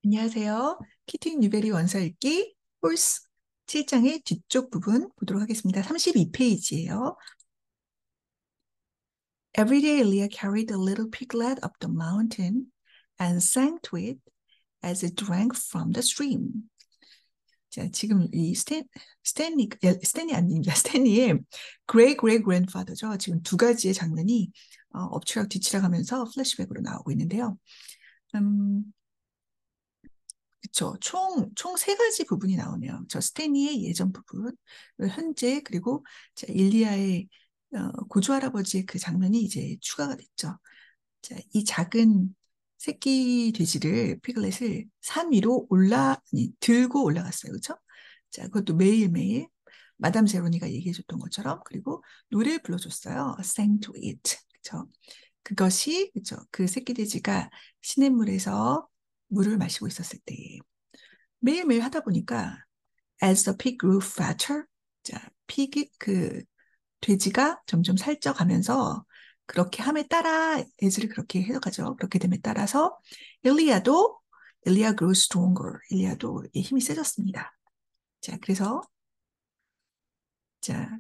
안녕하세요. 키팅 뉴베리 원서 읽기 홀스 7장의 뒤쪽 부분 보도록 하겠습니다. 32페이지예요. Every day Leah carried a little piglet up the mountain and sang to it as it drank from the stream. 자, 지금 이 스탠리 아닙니다. 스탠리의 great grandfather죠. 지금 두 가지의 장면이 엎치락 뒤치락 하면서 플래시백으로 나오고 있는데요. 그쵸. 총 세 가지 부분이 나오네요. 저 스테니의 예전 부분, 현재, 그리고 자, 일리아의 고조 할아버지의 그 장면이 이제 추가가 됐죠. 자, 이 작은 새끼 돼지를, 피글렛을 산 위로 아니, 들고 올라갔어요. 그쵸? 자, 그것도 매일매일 마담 제로니가 얘기해줬던 것처럼, 그리고 노래를 불러줬어요. Sang to it. 그쵸? 그것이, 그쵸? 그 새끼 돼지가 시냇물에서 물을 마시고 있었을 때 매일매일 하다 보니까 as the pig grew fatter, 자, 돼지가 점점 살쪄가면서 그렇게 함에 따라 애즈를 그렇게 해석하죠. 그렇게 됨에 따라서 일리아 grew stronger. 일리아도 힘이 세졌습니다. 자, 그래서 자,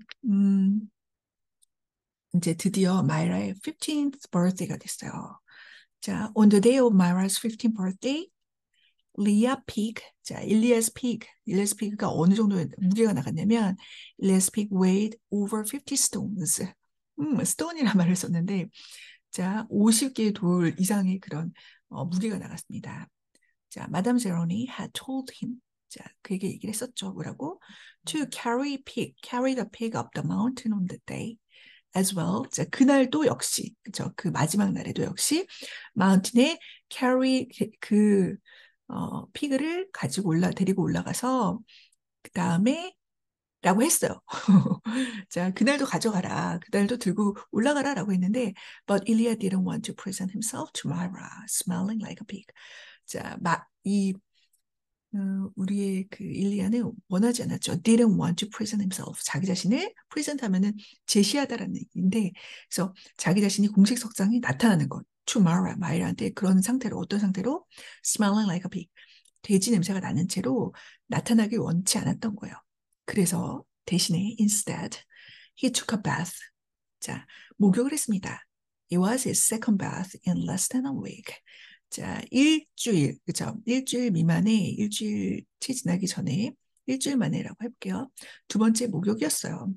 이제 드디어 마이라의 15th birthday가 됐어요. 자, on the day of Myra's 15th birthday, 리아 피그, 자, 일리아스 피그가 어느 정도 무게가 나갔냐면, 일리아스 피그 weighed over 50 stones. 스톤이란 말을 썼는데, 자, 50개의 돌 이상의 그런 무게가 나갔습니다. 자, 마담 제로니 had told him, 자, 그에게 얘기를 했었죠. 뭐라고? To carry the pig up the mountain on the day. as well. 자, 그날도 역시, 그죠? 그 마지막 날에도 역시, 마운틴에 carry, 피그를 데리고 올라가서, 그 다음에, 라고 했어요. 자, 그날도 가져가라. 그날도 들고 올라가라. 라고 했는데, but Ilya didn't want to present himself to Myra, smelling like a pig. 자, 우리의 그 일리아는 원하지 않았죠. Didn't want to present himself. 자기 자신을 present 하면은 제시하다라는 얘기인데, 그래서 자기 자신이 공식 석상에 나타나는 것. To Myra, 마이라한테 그런 상태로, 어떤 상태로? Smelling like a pig. 돼지 냄새가 나는 채로 나타나길 원치 않았던 거예요. 그래서 대신에 instead, he took a bath. 자, 목욕을 했습니다. It was his second bath in less than a week. 자, 일주일, 그죠? 일주일치 지나기 전에, 일주일 만에라고 해볼게요. 두 번째 목욕이었어요.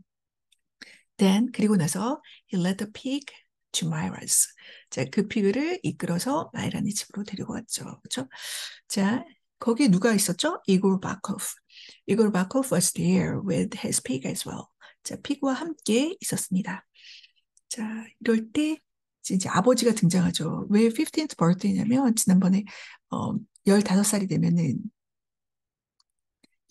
Then, 그리고 나서, he led the pig to Myra's. 자, 그 피그를 이끌어서 마이라네 집으로 데리고 갔죠. 그죠? 자, 거기에 누가 있었죠? 이골 바코프. 이골 바코프 was there with his pig as well. 자, 피그와 함께 있었습니다. 자, 이럴 때 이제 아버지가 등장하죠. 왜 15th birthday냐면 지난번에 15살이 되면은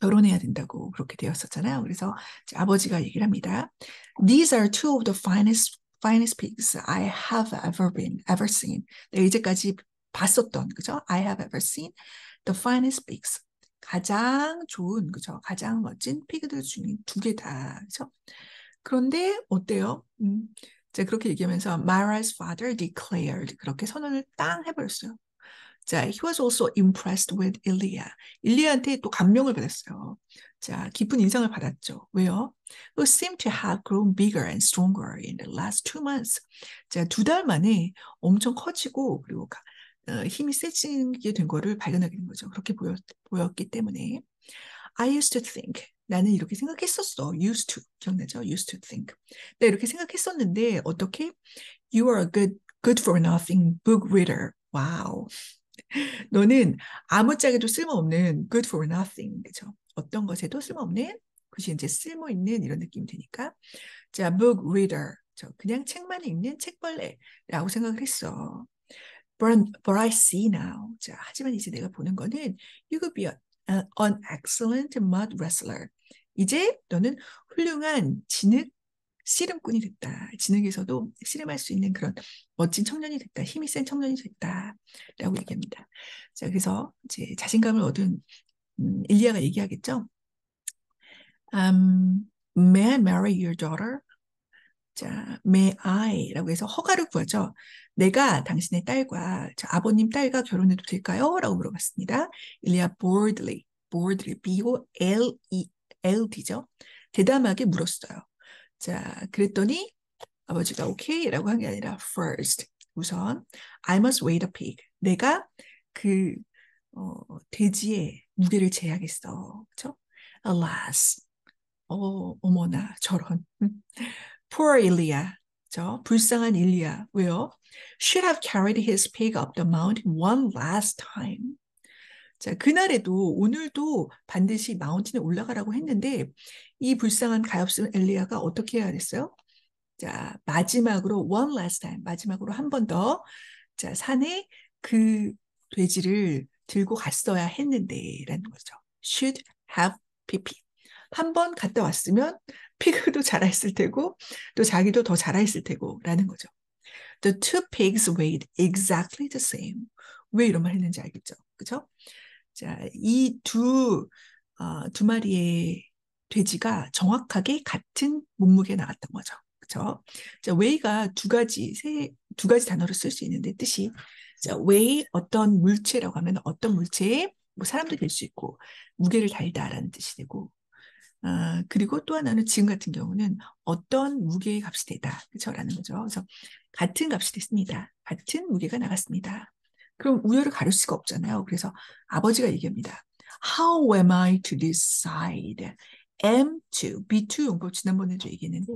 결혼해야 된다고 그렇게 되었었잖아요. 그래서 아버지가 얘기를 합니다. These are two of the finest pigs I have ever seen. 내가 이제까지 봤었던, 그죠? I have ever seen the finest pigs. 가장 좋은, 그죠? 가장 멋진 피그들 중에 두 개다, 그죠? 그런데 어때요? 자, 그렇게 얘기하면서 Mara's father declared. 그렇게 선언을 땅 해버렸어요. 자, he was also impressed with Ilya. 일리아한테 또 감명을 받았어요. 자, 깊은 인상을 받았죠. 왜요? Who seemed to have grown bigger and stronger in the last 2 months. 자, 2달 만에 엄청 커지고 그리고 힘이 세지게 된 거를 발견하게 된 거죠. 그렇게 보였기 때문에. I used to think. 나는 이렇게 생각했었어. used to. 기억나죠? used to think. 나 이렇게 생각했었는데 어떻게? You are a good for nothing book reader. 와우. 너는 아무짝에도 쓸모없는 good for nothing. 그죠? 어떤 것에도 쓸모없는 그것이 이제 쓸모있는 이런 느낌이 드니까 자, book reader. 저 그냥 책만 읽는 책벌레라고 생각을 했어. But I see now. 자, 하지만 이제 내가 보는 거는 you could be an excellent mud wrestler. 이제 너는 훌륭한 씨름꾼이 됐다. 진흙에서도 씨름할 수 있는 그런 멋진 청년이 됐다. 힘이 센 청년이 됐다. 라고 얘기합니다. 자, 그래서 이제 자신감을 얻은 일리아가 얘기하겠죠. May I marry your daughter? 자, may I라고 해서 허가를 구하죠. 내가 당신의 딸과 자, 아버님 딸과 결혼해도 될까요? 라고 물어봤습니다. 일리아 boldly, B-O-L-E-L-D죠. 대담하게 물었어요. 자, 그랬더니 아버지가 오케이라고 한 게 아니라 first, 우선 I must weigh the pig. 내가 그 돼지의 무게를 재야겠어. 그렇죠? Alas, 어머나 저런. Poor Ilya. 저 불쌍한 일리야. 왜요? Should have carried his pig up the mountain one last time. 자, 그날에도 오늘도 반드시 마운틴에 올라가라고 했는데 이 불쌍한 가엾은 엘리야가 어떻게 해야 됐어요? 자, 마지막으로 one last time, 마지막으로 한 번 더, 자, 산에 그 돼지를 들고 갔어야 했는데라는 거죠. Should have pp. 한 번 갔다 왔으면 피그도 자라있을 테고 또 자기도 더 자라있을 테고라는 거죠. The two pigs weighed exactly the same. 왜 이런 말 했는지 알겠죠? 그죠? 자, 이 두 마리의 돼지가 정확하게 같은 몸무게 나왔던 거죠. 그죠? 자, 웨이가 두 가지 단어를 쓸 수 있는데 뜻이 자, 웨이 어떤 물체라고 하면 어떤 물체에 뭐 사람도 될 수 있고 무게를 달다라는 뜻이 되고 그리고 또 하나는 지금 같은 경우는 어떤 무게의 값이 되다. 그렇죠? 라는 거죠. 그래서 같은 값이 됐습니다. 같은 무게가 나갔습니다. 그럼 우열을 가릴 수가 없잖아요. 그래서 아버지가 얘기합니다. How am I to decide? M2, B2 용법 지난번에도 얘기했는데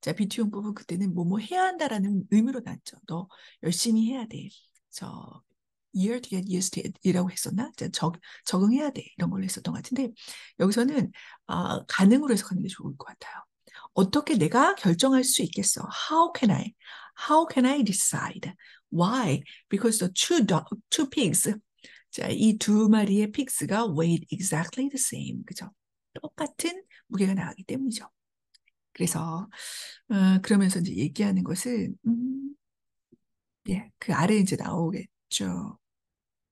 자, B2 용법은 그때는 뭐뭐 해야 한다라는 의미로 나왔죠. 너 열심히 해야 돼. 저 year to get used to it 이라고 했었나? 적응해야 돼. 이런 걸로 했었던 것 같은데 여기서는 가능으로 해석하는 게 좋을 것 같아요. 어떻게 내가 결정할 수 있겠어? How can I decide? Why? Because the two pigs. 자, 이 두 마리의 pigs가 weighed exactly the same. 그죠? 똑같은 무게가 나가기 때문이죠. 그래서 그러면서 이제 얘기하는 것은 예, 그 아래에 이제 나오겠죠.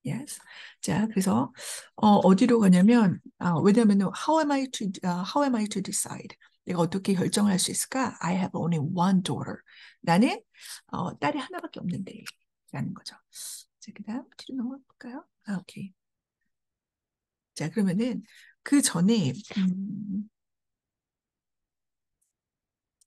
Yes. 자, 그래서 어디로 가냐면 왜냐하면 how am I to decide? 내가 어떻게 결정을 할 수 있을까? I have only one daughter. 나는 딸이 하나밖에 없는데 라는 거죠. 자, 그다음 뒤로 넘어가 볼까요? 오케이. 자, 그러면은 그 전에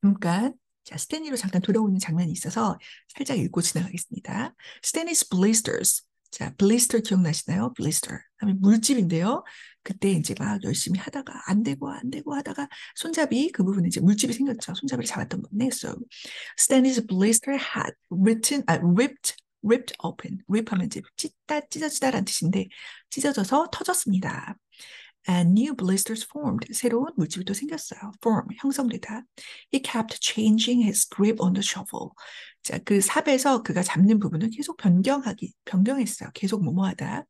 잠깐 자, 스탠리로 잠깐 돌아오는 장면이 있어서 살짝 읽고 지나가겠습니다. 스탠리's blisters. 자, 블리스터 기억나시나요? 블리스터 하면 물집인데요. 그때 이제 막 열심히 하다가 안 되고 하다가 손잡이 그 부분에 이제 물집이 생겼죠. 손잡이를 잡았던 건데, so Stanley's blister had ripped open. rip 하면 이제 찢어지다라는 뜻인데 찢어져서 터졌습니다. And new blisters formed. 새로운 물집이 또 생겼어요. form, 형성되다. He kept changing his grip on the shovel. 자, 그 삽에서 그가 잡는 부분을 계속 변경했어요. 계속 뭐뭐하다.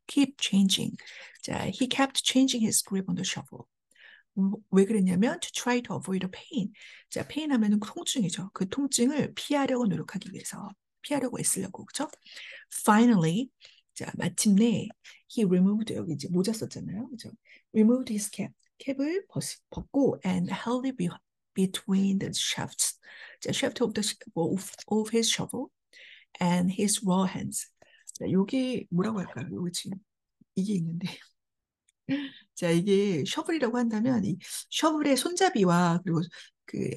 Keep changing. 자, he kept changing his grip on the shovel. 왜 그랬냐면 to try to avoid a pain. 자, pain 하면은 통증이죠. 그 통증을 피하려고 노력하기 위해서. 피하려고 애쓰려고. 그죠? Finally, 자, 마침내 he removed 여기 이제 모자 썼잖아요. 그죠? removed his cap. 캡을 벗고 and held it between the shafts. 자, shaft of his shovel and his raw hands. 자, 요게 뭐라고 할까요? 요거 지금 이게 있는데. 자, 이게 셔블이라고 한다면 이 셔블의 손잡이와 그리고 그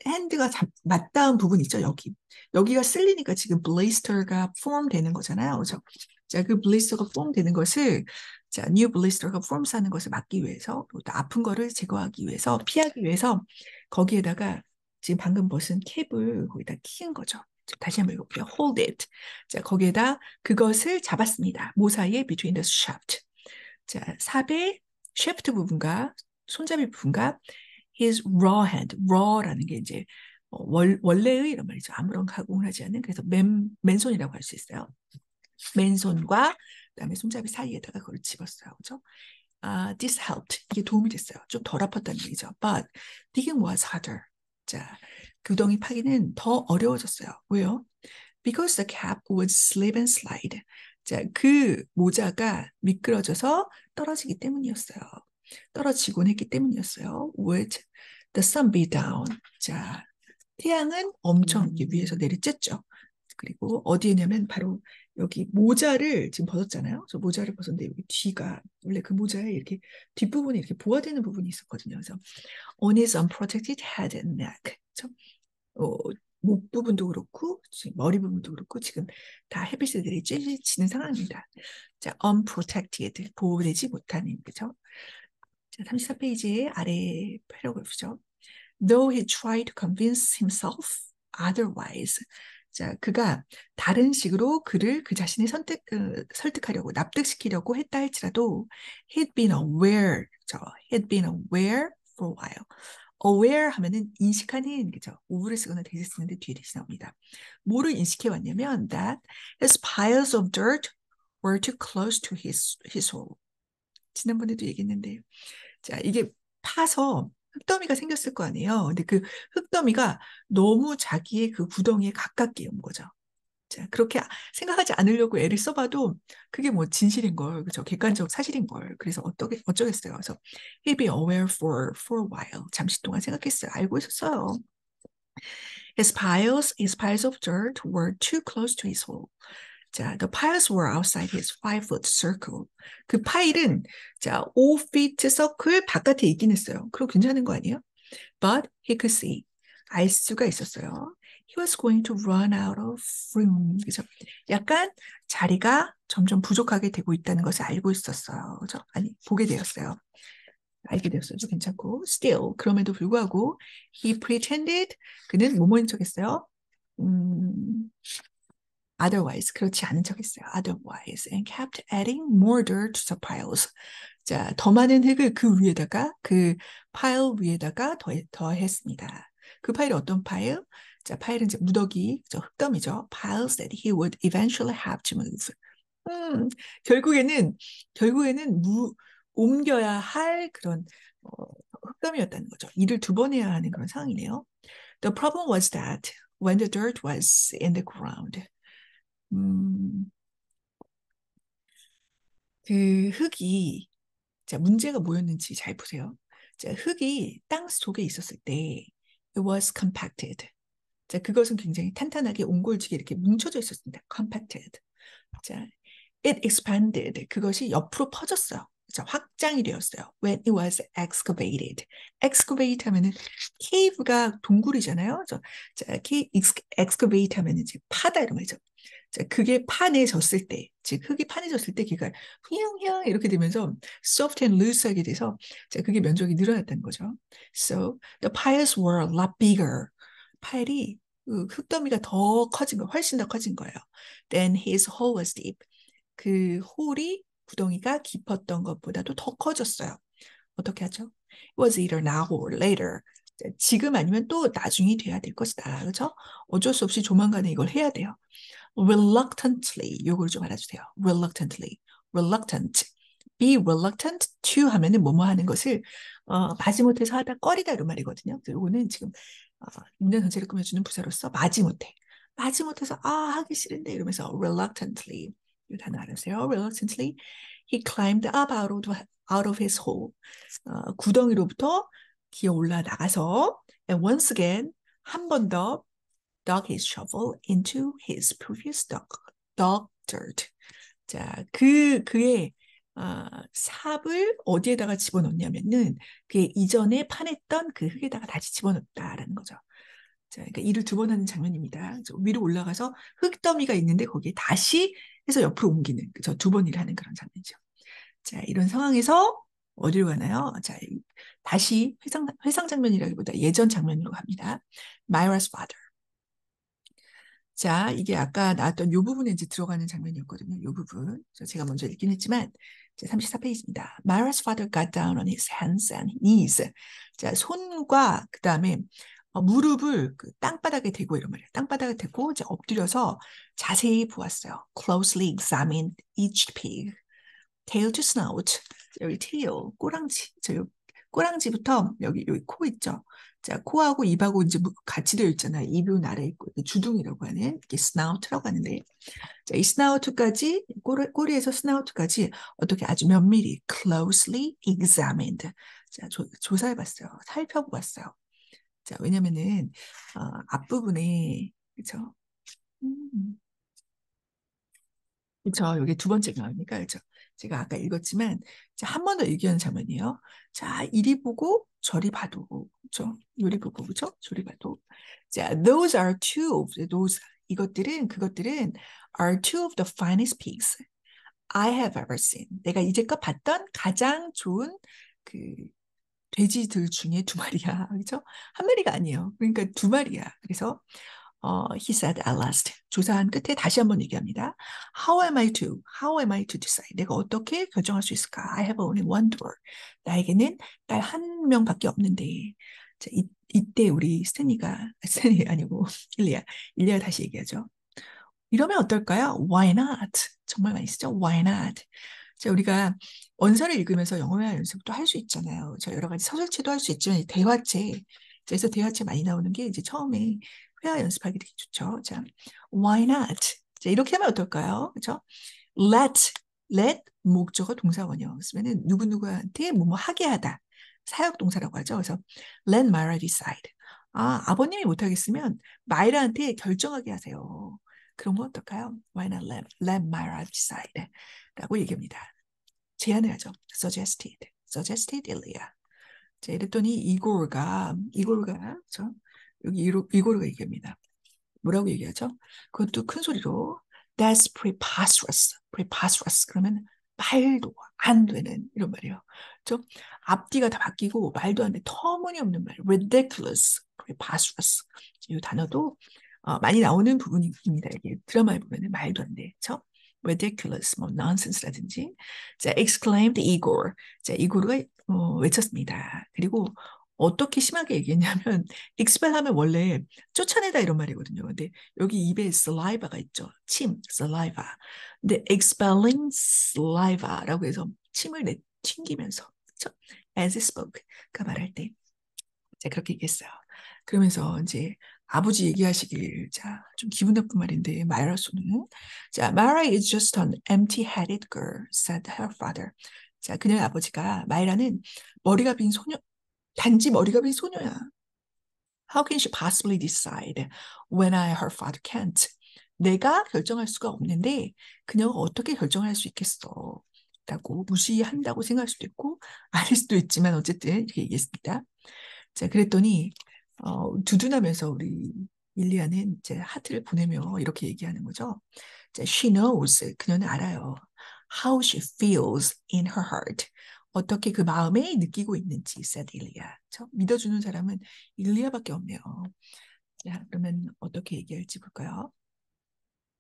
핸드가 맞닿은 부분 있죠, 여기. 여기가 쓸리니까 지금 블리스터가 폼 되는 거잖아요. 그렇죠? 자, 그 블리스터가 폼 되는 것을 자, 뉴 블리스터가 폼 사는 것을 막기 위해서 또 아픈 거를 제거하기 위해서 피하기 위해서 거기에다가 지금 방금 벗은 캡을 거기다 끼운 거죠. 다시 한번 읽어볼게요. Hold it. 자, 거기에다 그것을 잡았습니다. 모사의 between the shaft. 자, 삽의 셰프트 부분과 손잡이 부분과 his raw hand, raw라는 게 이제 원래의 이런 말이죠. 아무런 가공을 하지 않는 그래서 맨손이라고 할 수 있어요. 맨손과 그다음에 손잡이 사이에다가 그걸 집었어요. 그렇죠? This helped. 이게 도움이 됐어요. 좀 덜 아팠다는 얘기죠. But digging was harder. 자, 구덩이 파기는 더 어려워졌어요. 왜요? Because the cap would slip and slide. 자, 그 모자가 미끄러져서 떨어지기 때문이었어요. 떨어지곤 했기 때문이었어요. Would the sun be down? 자, 태양은 엄청 위에서 내리쬐죠. 그리고 어디에냐면 바로 여기 모자를 지금 벗었잖아요. 저 모자를 벗었는데 여기 뒤가 원래 그 모자에 이렇게 뒷부분이 이렇게 보호되는 부분이 있었거든요. 그래서 on his unprotected head and neck. 그렇죠? 목 부분도 그렇고 머리 부분도 그렇고 지금 다 햇빛에 내리쬐지는 상황입니다. 자, unprotected 보호되지 못하는 그죠? 자, 34페이지 아래 패러그래프죠. Though he tried to convince himself otherwise. 자, 그가 다른 식으로 그를 그 자신을 설득하려고 납득시키려고 했다 할지라도 he'd been aware, 그죠? He'd been aware for a while. aware 하면은 인식하는 그죠? 오브를 쓰거나 대시 쓰는데 뒤에 대시 나옵니다. 뭐를 인식해 왔냐면 that his piles of dirt were too close to his hole. 지난번에도 얘기했는데 자, 이게 파서 흙더미가 생겼을 거 아니에요. 근데 그 흙더미가 너무 자기의 그 구덩이에 가깝게 온 거죠. 자, 그렇게 생각하지 않으려고 애를 써봐도 그게 뭐 진실인 걸, 그죠? 객관적 사실인 걸. 그래서 어쩌겠어요. 그래서 he'll be aware for a while. 잠시 동안 생각했어요. 알고 있었어요. His piles of dirt were too close to his hole. 자, the piles were outside his 5-foot circle. 그 파일은 자, 5feet circle 바깥에 있긴 했어요. 그럼 괜찮은 거 아니에요? But he could see. 알 수가 있었어요. He was going to run out of room. 그죠? 약간 자리가 점점 부족하게 되고 있다는 것을 알고 있었어요. 그죠? 아니, 보게 되었어요. 알게 되었어요. 괜찮고. Still, 그럼에도 불구하고 he pretended. 그는 뭐뭐인 척했어요? otherwise, 그렇지 않은 척했어요. otherwise, and kept adding more dirt to the piles. 자, 더 많은 흙을 그 위에다가, 그 파일 위에다가 더했습니다. 그 파일이 어떤 파일? 자, 파일은 이제 무더기, 흙더미죠. piles that he would eventually have to move. 결국에는 옮겨야 할 그런 흙더미였다는 거죠. 일을 두 번 해야 하는 그런 상황이네요. The problem was that when the dirt was in the ground, 그 흙이 자 문제가 뭐였는지 잘 보세요. 자 흙이 땅 속에 있었을 때 it was compacted. 자 그것은 굉장히 탄탄하게 옹골지게 이렇게 뭉쳐져 있었습니다. compacted. 자 it expanded. 그것이 옆으로 퍼졌어요. 자, 확장이 되었어요. When it was excavated. excavate 하면은 cave가 동굴이잖아요. 자, excavate 하면은 이제 파다 이런 말이죠. 자, 그게 파내졌을 때, 즉 흙이 파내졌을 때 걔가 휘황휘황 이렇게 되면서 soft and loose하게 돼서 자, 그게 면적이 늘어났다는 거죠. So the piles were a lot bigger. 파일이 흙더미가 더 커진 거, 훨씬 더 커진 거예요. Then his hole was deep. 그 홀이 구덩이가 깊었던 것보다도 더 커졌어요. 어떻게 하죠? It was either now or later. 지금 아니면 또 나중이 돼야 될 것이다. 그렇죠? 어쩔 수 없이 조만간에 이걸 해야 돼요. reluctantly 요걸 좀 알아주세요. reluctantly, reluctant, be reluctant to 하면은 뭐뭐 하는 것을 마지못해서 하다 꺼리다 이런 말이거든요. 요거는 지금 인내 전체를 꾸며주는 부사로서 마지못해서 하기 싫은데 이러면서 reluctantly 이 단어 알아주세요. reluctantly he climbed up out of his hole 구덩이로부터 기어 올라 나가서 and once again 한 번 더 dug his shovel into his previous dug dirt. 자, 그의 삽을 어디에다가 집어넣냐면은 그의 이전에 파냈던 그 흙에다가 다시 집어넣었다라는 거죠. 자, 그러니까 일을 두 번 하는 장면입니다. 위로 올라가서 흙더미가 있는데 거기에 다시 해서 옆으로 옮기는 그죠? 두 번 일을 하는 그런 장면이죠. 자, 이런 상황에서 어디로 가나요? 자, 다시 회상 장면이라기보다 예전 장면으로 갑니다. Myra's father. 자, 이게 아까 나왔던 이 부분에 이제 들어가는 장면이었거든요. 이 부분. 제가 먼저 읽긴 했지만, 34페이지입니다. Myra's father got down on his hands and knees. 자, 손과 그 다음에 무릎을 그 땅바닥에 대고 이런 말이에요. 땅바닥에 대고 이제 엎드려서 자세히 보았어요. Closely examined each pig. tail to snout. 여기 tail, 꼬랑지. 꼬랑지부터 여기 코 있죠. 자, 코하고 입하고 이제 같이 되어 있잖아요. 입은 아래 있고 주둥이라고 하는 이게 스나우트라고 하는데, 자, 이 스나우트까지 꼬리에서 스나우트까지 어떻게 아주 면밀히 closely examined. 자, 조사해봤어요. 살펴보았어요. 자, 왜냐면은 앞부분에 그렇죠? 그렇죠. 이게 두 번째가 나오니까 그렇죠. 제가 아까 읽었지만 한 번 더 얘기하는 장면이에요. 자, 이리 보고 저리 봐도 그렇죠. 요리 보고 그렇죠. 저리 봐도. 자, those are two of those 이것들은 그것들은 are two of the finest pigs I have ever seen. 내가 이제껏 봤던 가장 좋은 그 돼지들 중에 두 마리야. 그렇죠? 한 마리가 아니에요. 그러니까 두 마리야. 그래서 he said at last. 조사한 끝에 다시 한번 얘기합니다. How am I to decide? 내가 어떻게 결정할 수 있을까? I have only one door. 나에게는 딸 한 명밖에 없는데. 자, 이때 우리 스탠리 아니고 일리아 다시 얘기하죠. 이러면 어떨까요? Why not? 정말 많이 쓰죠? Why not? 자, 우리가 원서를 읽으면서 영어회화 연습도 할 수 있잖아요. 저 여러 가지 서술체도 할 수 있지만 대화체. 그래서 대화체 많이 나오는 게 이제 처음에 회화 연습하기 되게 좋죠. 자, why not? 자, 이렇게 하면 어떨까요? 그렇죠? let 목적어 동사원이요. 쓰면은 누구누구한테 뭐뭐 하게 하다. 사역동사라고 하죠. 그래서 let Myra decide. 아버님이 못하겠으면 마이라한테 결정하게 하세요. 그런 거 어떨까요? Why not let Myra decide? 라고 얘기합니다. 제안을 하죠. suggested Ilya. 자, 이랬더니 이고르가 저 여기 이고르가 얘기합니다. 뭐라고 얘기하죠? 그것도 큰 소리로 That's preposterous. 그러면 말도 안 되는 이런 말이에요. 좀 앞뒤가 다 바뀌고 말도 안 돼. 터무니없는 말. ridiculous, preposterous. 이 단어도 많이 나오는 부분입니다. 이게 드라마에 보면 말도 안 돼. 그렇죠? ridiculous, 뭐 nonsense라든지. 자, exclaimed Igor. 자, 이고르가 외쳤습니다. 그리고 어떻게 심하게 얘기했냐면 expel 하면 원래 쫓아내다 이런 말이거든요. 근데 여기 입에 saliva가 있죠. 침, saliva. 근데 expelling saliva라고 해서 침을 튕기면서 그렇죠? as he spoke. 그 말할 때 자, 그렇게 얘기했어요. 그러면서 이제 아버지 얘기하시길 자, 좀 기분 나쁜 말인데 마이라소는 자, Myra is just an empty-headed girl, said her father. 자, 그녀의 아버지가 마이라는 머리가 빈 소녀 단지 머리가 빈 소녀야. How can she possibly decide when her father can't? 내가 결정할 수가 없는데 그녀가 어떻게 결정할 수 있겠어? 라고 무시한다고 생각할 수도 있고 아닐 수도 있지만 어쨌든 이렇게 얘기했습니다. 자, 그랬더니 두둔하면서 우리 일리아는 이제 하트를 보내며 이렇게 얘기하는 거죠. 자, she knows. 그녀는 알아요. How she feels in her heart. 어떻게 그 마음에 느끼고 있는지, said 일리아. 믿어주는 사람은 일리아밖에 없네요. 자, 그러면 어떻게 얘기할지 볼까요?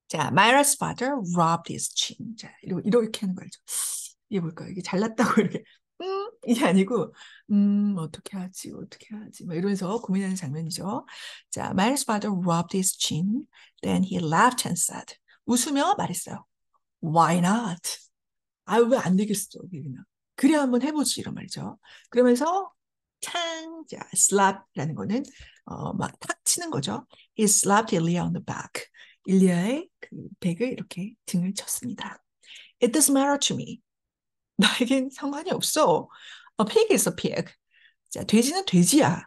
자, Myra's father robbed his chin. 자, 이렇게 하는 거죠. 이게 뭘까요? 이게 잘났다고 이렇게 이게 아니고 어떻게 하지 막 이러면서 고민하는 장면이죠. 자, Myra's father rubbed his chin. Then he laughed and said. 웃으며 말했어요. Why not? 왜 안 되겠어? 그냥. 그래 한번 해보지 이런 말이죠. 그러면서 탕, 자, slap라는 거는 막 탁 치는 거죠. He slapped Ilya on the back. 일리아의 그 백을 이렇게 등을 쳤습니다. It doesn't matter to me. 나에겐 상관이 없어. A pig is a pig. 자, 돼지는 돼지야.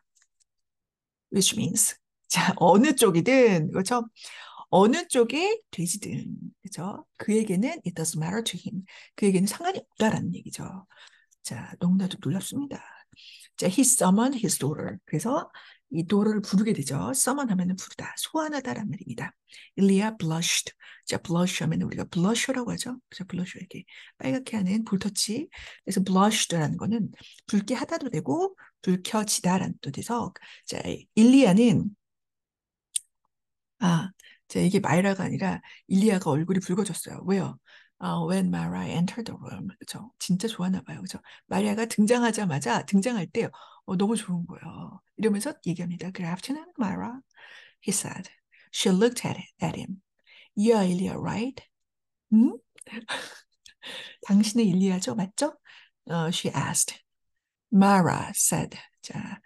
Which means 자, 어느 쪽이든 그렇죠? 어느 쪽이 돼지든 그렇죠? 그에게는 it doesn't matter to him. 그에게는 상관이 없다라는 얘기죠. 자, 너무나도 놀랍습니다. 자, he summoned his daughter. 그래서 이 daughter를 부르게 되죠. summon 하면은 부르다, 소환하다란 말입니다. 일리아 blushed. 자, blush 하면 우리가 blush라고 하죠. 그죠? blush 이렇게 빨갛게 하는 볼터치. 그래서 blushed라는 거는 붉게 하다도 되고 붉혀지다라는 뜻에서 자, 일리아는 자, 이게 마이라가 아니라 일리아가 얼굴이 붉어졌어요. 왜요? When Mara entered the room. 그죠? 진짜 좋았나 봐요. 그죠? 마리아가 등장할 때 너무 좋은 거예요. 이러면서 얘기합니다. Good afternoon, Mara. He said. She looked at him. You're Ilya, right? 응? 당신의 일리아죠? 맞죠? She asked. Mara said. 자,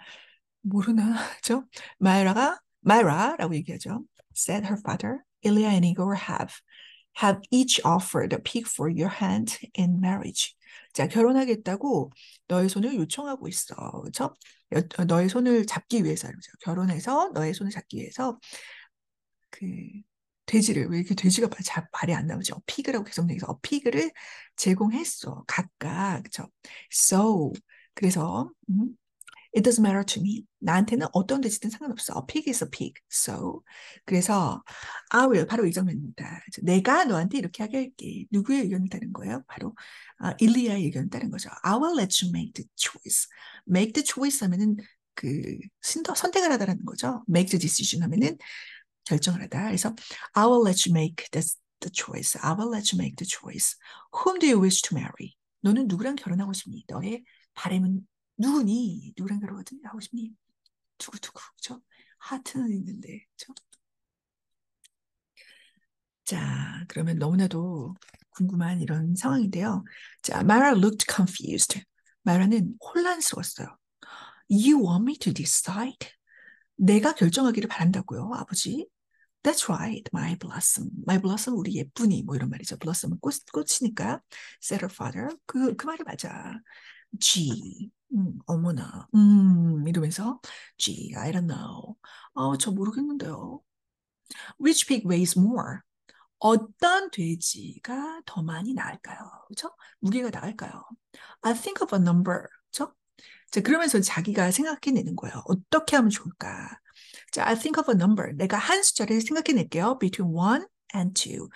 모르나? 그죠? 마이라라고 얘기하죠. Said her father. Ilya and Igor have each offered a pig for your hand in marriage. 자, 결혼하겠다고 너의 손을 요청하고 있어. 그렇죠? 너의 손을 잡기 위해서, 그렇죠? 결혼해서 너의 손을 잡기 위해서 그 돼지를, 왜 이렇게 돼지가 말이 안 나오죠? 피그라고 계속 얘기해서 피그를 제공했어. 각각. 그쵸? So, 그래서, it doesn't matter to me. 나한테는 어떤 돼지든 상관없어. A pig is a pig. So, 그래서 I will, 바로 이 장면입니다. 내가 너한테 이렇게 하게 할게. 누구의 의견을 따른 거예요? 바로 일리아의 의견을 따른 거죠. I will let you make the choice. make the choice 하면은 그 선택을 하다라는 거죠. make the decision 하면은 결정을 하다. 그래서 I will let you make the choice. I will let you make the choice. Whom do you wish to marry? 너는 누구랑 결혼하고 싶니? 너의 바람은 누구니? 누구랑 결혼하고 싶니? 두구두구. 그죠? 하트는 있는데. 그죠? 자, 그러면 너무나도 궁금한 이런 상황인데요. 자, Mara looked confused. 마라는 혼란스러웠어요. You want me to decide? 내가 결정하기를 바란다고요, 아버지? That's right, my blossom. My blossom, 우리 예쁜이, 뭐 이런 말이죠. blossom은 꽃이니까. said her father. 그 말이 맞아. Gee, 어머나, 이러면서, Gee, I don't know. 저 모르겠는데요. Which pig weighs more? 어떤 돼지가 더 많이 나을까요? 그렇죠? 무게가 나을까요? I think of a number. 그렇죠? 자, 그러면서 자기가 생각해내는 거예요. 어떻게 하면 좋을까? 자, I think of a number. 내가 한 숫자를 생각해낼게요. Between 1 and 2.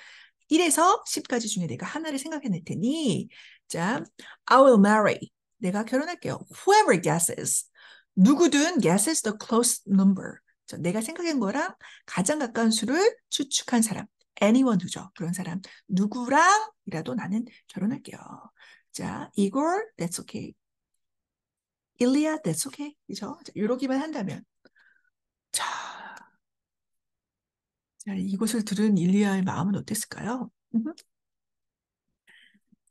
1에서 10까지 중에 내가 하나를 생각해낼 테니, 자, I will marry. 내가 결혼할게요. Whoever guesses. 누구든 guesses the close number. 자, 내가 생각한 거랑 가장 가까운 수를 추측한 사람. anyone who죠. 그런 사람. 누구랑이라도 나는 결혼할게요. 자, 이걸 that's okay. 일리아, that's okay. 그죠? 자, 이러기만 한다면. 자, 자, 이것을 들은 일리아의 마음은 어땠을까요?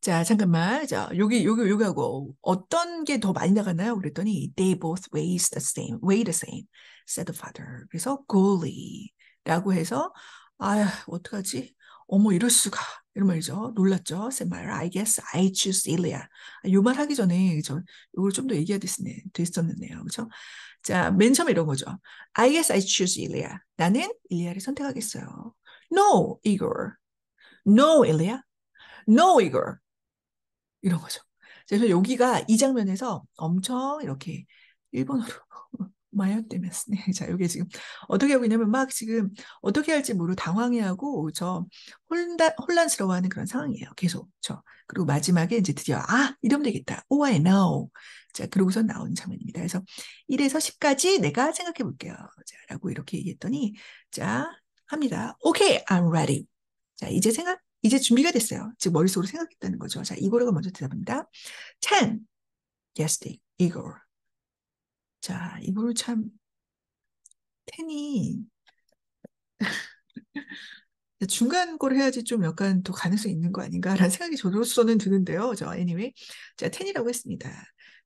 자, 잠깐만. 자, 여기하고 어떤 게 더 많이 나갔나요? 그랬더니 they both weigh the same, said the father. 그래서 golly라고 해서 어떡하지? 어머, 이럴 수가. 이런 말이죠. 놀랐죠? said Myra. I guess I choose Ilya. 요말 하기 전에 이걸 좀 더 얘기해야 됐었네요. 그렇죠? 자, 맨 처음에 이런 거죠. I guess I choose Ilya. 나는 일리아를 선택하겠어요. No, Igor. No, Ilya. No, Igor. 이런 거죠. 그래서 여기가 이 장면에서 엄청 이렇게 일본어로 마요때문에 자, 여기 지금 어떻게 하고 있냐면 막 지금 어떻게 할지 모르고 당황해하고 혼란스러워하는 그런 상황이에요. 계속. 그리고 마지막에 이제 드디어 이러면 되겠다. Oh, I know. 자, 그러고서 나오는 장면입니다. 그래서 1에서 10까지 내가 생각해 볼게요. 자, 라고 이렇게 얘기했더니 자, 합니다. Okay, I'm ready. 자, 이제 준비가 됐어요. 즉, 머릿속으로 생각했다는 거죠. 자, 이거가 먼저 대답합니다. 10. Yes, Igor. 자, 이거를 참, 10이 중간 걸 해야지 좀 약간 더 가능성이 있는 거 아닌가라는 생각이 저로서는 드는데요. anyway. 자, 10이라고 했습니다.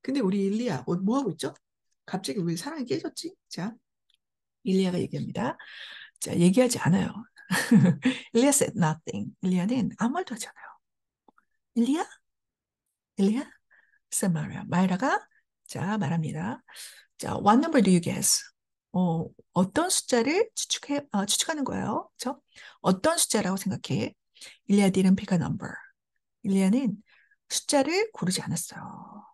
근데 우리 일리아, 뭐 하고 있죠? 갑자기 왜 사랑이 깨졌지? 자, 일리아가 얘기합니다. 자, 얘기하지 않아요. 일리아 said nothing. 일리아는 아무 말도 하지 않아요. 일리아? 일리아? said Myra. 마이라가 자, 말합니다. 자, what number do you guess? 어떤 숫자를 추측하는 거예요. 그렇죠? 어떤 숫자라고 생각해? 일리아 didn't pick a number. 일리아는 숫자를 고르지 않았어요.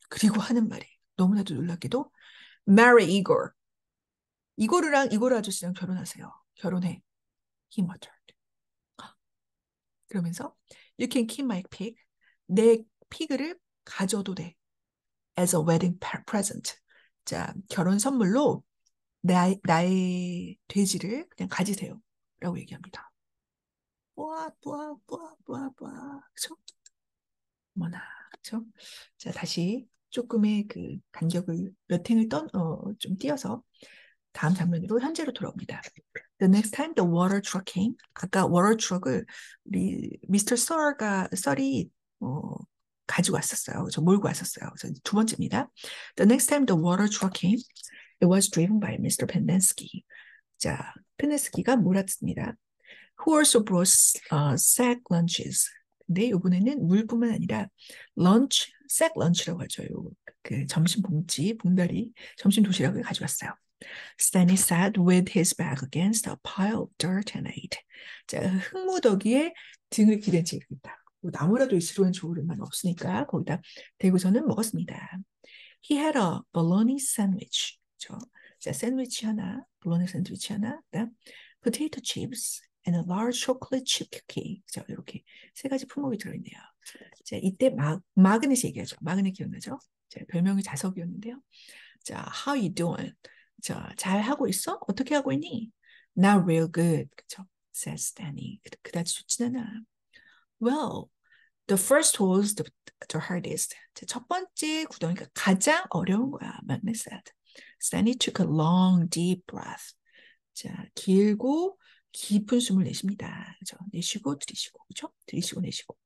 그리고 하는 말이 너무나도 놀랍게도 marry Igor. 이고르 아저씨랑 결혼하세요. 결혼해. He muttered. 그러면서 you can keep my pig. 내 피그를 가져도 돼. as a wedding present. 자, 결혼 선물로 나의 돼지를 그냥 가지세요. 라고 얘기합니다. 그쵸? 뭐나, 그쵸? 자, 다시 조금의 그 간격을 몇 행을 좀 띄어서 다음 장면으로 현재로 돌아옵니다. The next time the water truck came. 아까 water truck을 우리 미스터 썰이 가지고 왔었어요. 몰고 왔었어요. 그래서 두 번째입니다. The next time the water truck came, it was driven by Mr. Pendenski. 자, 페네스키가 몰았습니다. Who also brought sack lunches. 근데 이번에는 물뿐만 아니라 sack lunch라고 하죠. 그 점심 봉지, 봉다리, 점심 도시락을 가져왔어요. Stanley sat with his back against a pile of dirt and ate. 자, 흙무더기에 등을 기댄 채 있다. 뭐 나무라도 있으면 좋으련만 없으니까 거기다 대고서는 먹었습니다. He had a bologna sandwich. 자, 샌드위치 하나, 볼로네 샌드위치 하나, 그다음 potato chips and a large chocolate chip cookie. 자, 이렇게 세 가지 품목이 들어있네요. 자, 이때 마그넷이 얘기하죠. 마그넷 기억나죠? 자, 별명이 자석이었는데요. 자, how you doing? 자, 잘 하고 있어? 어떻게 하고 있니? Not real good. 그쵸? says Danny. 그다지 좋진 않아. Well, the first was the hardest. 자, 첫 번째 구덩이가 가장 어려운 거야. Magnus said. Stanley took a long, deep breath. 자, 길고 깊은 숨을 내쉽니다. 그죠? 내쉬고 들이쉬고, 그죠? 들이쉬고 내쉬고.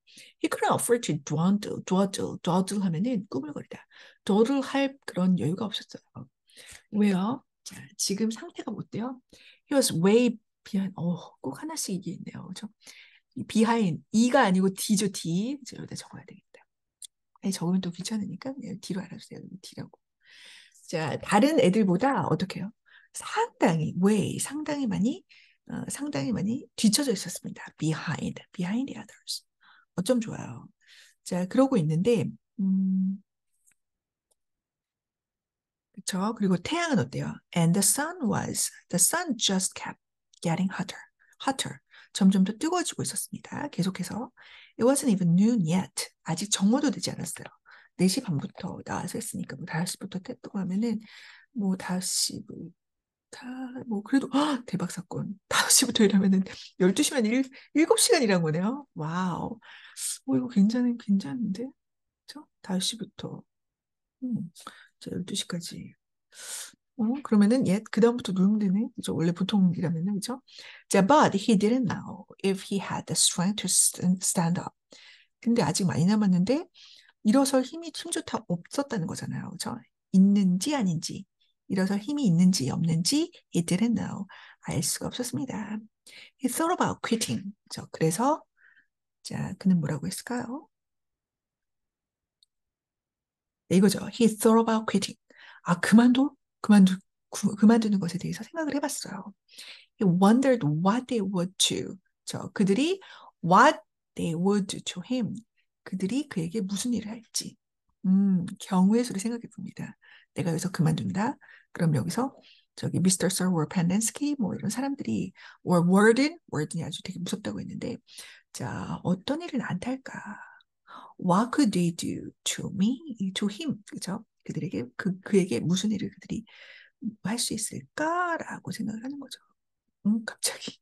He couldn't afford to dawdle 하면은 꾸물거리다. dawdle 할 그런 여유가 없었어요. 왜요? 자, 지금 상태가 못 돼요? He was way behind. 꼭 하나씩 이게 있네요. 그죠? behind, E가 아니고 D죠, D. 여기다 적어야 되겠다. 아니, 적으면 또 귀찮으니까 그냥 D로 알아주세요. D라고. 자, 다른 애들보다 어떻게 해요? 상당히 많이 뒤쳐져 있었습니다. behind the others. 어쩜 좋아요. 자, 그러고 있는데, 그쵸? 그리고 태양은 어때요? And the sun just kept getting hotter. 점점 더 뜨거워지고 있었습니다. 계속해서. It wasn't even noon yet. 아직 정오도 되지 않았어요. 4시 반부터 나와서 했으니까, 뭐 5시부터 뗐다고 하면은, 뭐 5시, 뭐 그래도 대박 사건. 5시부터 일하면은 12시간 7시간 일한 거네요. 와우. 이거 괜찮은데? 그쵸? 5시부터. 자, 12시까지. 그러면은 그다음부터 누르면 되네. 그죠? 원래 보통 일하면은, 그죠? 자, but he didn't know if he had the strength to stand up. 근데 아직 많이 남았는데, 일어설 힘이 좋다 없었다는 거잖아요. 그죠? 있는지 아닌지. 일어설 힘이 있는지 없는지 he didn't know. 알 수가 없었습니다. He thought about quitting. 그죠? 그래서 자, 그는 뭐라고 했을까요? 네, 이거죠. He thought about quitting. 그만두는 것에 대해서 생각을 해봤어요. He wondered what they would do. 그들이 what they would do to him. 그들이 그에게 무슨 일을 할지. 경우의 수를 생각해 봅니다. 내가 여기서 그만둔다. 그럼 여기서 저기 미스터 서워 펜덴스키 뭐 이런 사람들이 워든이 아주 되게 무섭다고 했는데 자, 어떤 일을 나한테 할까? What could they do to me? To him. 그죠? 그들에게 그에게 무슨 일을 그들이 할 수 있을까라고 생각을 하는 거죠. 갑자기.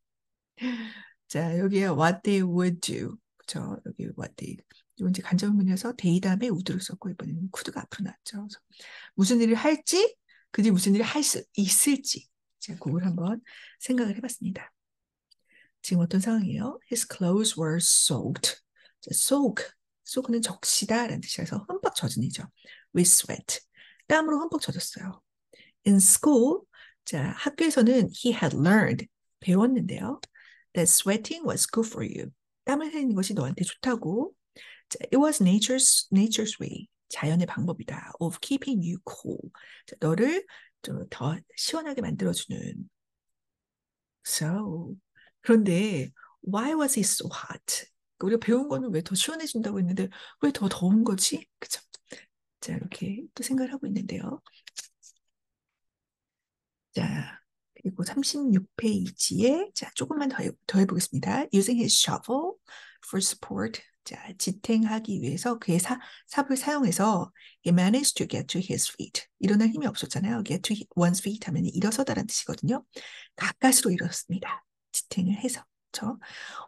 자, 여기에 what they would do. 그죠? 여기 what they. 이건 이제 간접문이어서 they 다음에 would를 썼고 이번에는 could가 앞으로 나왔죠. 그래서 무슨 일을 할지, 그들이 무슨 일을 할 수 있을지. 제가 그걸 한번 생각을 해봤습니다. 지금 어떤 상황이에요? His clothes were soaked. 자, soak는 적시다라는 뜻이라서 흠뻑 젖은 이죠. With sweat. 땀으로 흠뻑 젖었어요. In school, 자, 학교에서는 he had learned, 배웠는데요. That sweating was good for you. 땀을 흘리는 것이 너한테 좋다고. 자, it was nature's way. 자연의 방법이다. Of keeping you cool. 자, 너를 좀 더 시원하게 만들어주는. So, 그런데 why was it so hot? 우리가 배운 거는 왜 더 시원해진다고 했는데 왜 더 더운 거지? 그죠? 자, 이렇게 또 생각을 하고 있는데요. 자, 그리고 36페이지에 자, 조금만 더 해보겠습니다. Using his shovel for support. 자, 지탱하기 위해서 그의 삽을 사용해서 he managed to get to his feet. 일어날 힘이 없었잖아요. get to one's feet 하면 일어서다라는 뜻이거든요. 가까스로 일어섰습니다. 지탱을 해서. 그렇죠?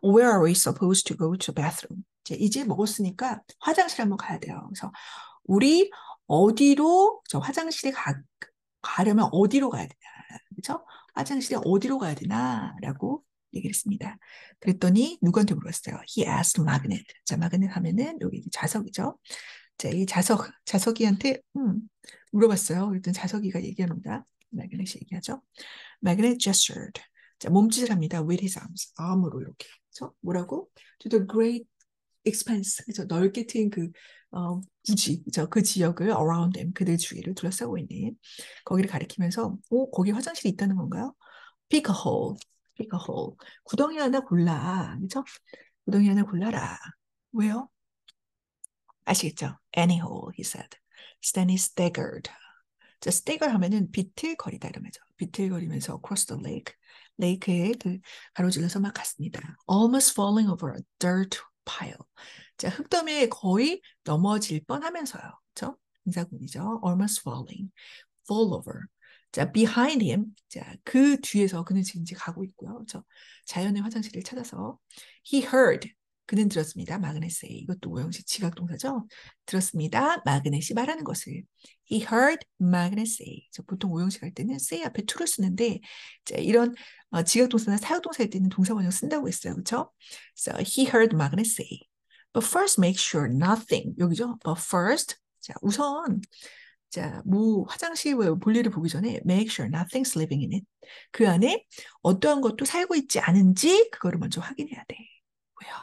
Where are we supposed to go to bathroom? 이제 먹었으니까 화장실 한번 가야 돼요. 그래서 우리 어디로 화장실에 가려면 어디로 가야 되냐? 그렇죠? 화장실에 어디로 가야 되나라고 얘기를 했습니다. 그랬더니 누구한테 물어봤어요? He asked Magnet. 자, Magnet 하면은 여기 자석이죠. 자, 이 자석이한테 물어봤어요. 그랬더니 자석이가 얘기합니다. Magnet이 얘기하죠. Magnet gestured. 자, 몸짓을 합니다. With his arms. arm으로 이렇게. 그렇죠? 뭐라고? To the great expanse, 그죠? 넓게 트인 그 부지, 그죠? 그 지역을 around them, 그들 주위를 둘러싸고 있는 거기를 가리키면서, 오, 거기 화장실이 있다는 건가요? Pick a hole, pick a hole. 구덩이 하나 골라, 그죠? 구덩이 하나 골라라. 왜요? 아시겠죠? Any hole, he said. Stanley staggered. 자, stagger 하면은 비틀거리다 이러면서 비틀거리면서 across the lake, 레이크에 그 가로질러서 막 갔습니다. Almost falling over a dirt pile. 자, 흙더미에 거의 넘어질 뻔하면서요. 그렇죠? 인사군이죠. Almost falling, fall over. 자, behind him. 자, 그 뒤에서 그는 지금 이제 가고 있고요. 그렇죠? 자연의 화장실을 찾아서 he heard. 그는 들었습니다. 마그넷이 이것도 오형식 지각동사죠. 들었습니다. 마그넷이 말하는 것을. He heard Magnet say. 보통 오형식 할 때는 say 앞에 to를 쓰는데 자, 이런 지각동사나 사역동사일 때는 동사 원형 쓴다고 했어요. 그렇죠? So he heard Magnet say. But first make sure nothing. 여기죠. But first. 자, 우선 자, 화장실 볼일을 보기 전에 make sure nothing's living in it. 그 안에 어떠한 것도 살고 있지 않은지 그거를 먼저 확인해야 돼. 왜요?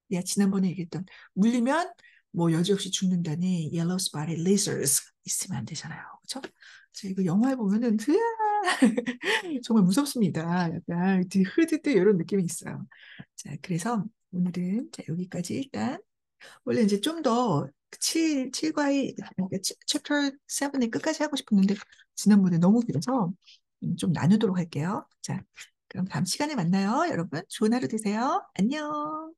내가 지난번에 얘기했던 물리면 뭐 여지없이 죽는다는 yellow spotted lizards 있으면 안 되잖아요. 그렇죠? 이거 영화에 보면은 정말 무섭습니다. 약간 흐드드 이런 느낌이 있어요. 자, 그래서 오늘은 자, 여기까지 일단 원래 이제 좀 더 7과의 챕터 7의 끝까지 하고 싶었는데 지난번에 너무 길어서 좀 나누도록 할게요. 자, 그럼 다음 시간에 만나요. 여러분 좋은 하루 되세요. 안녕.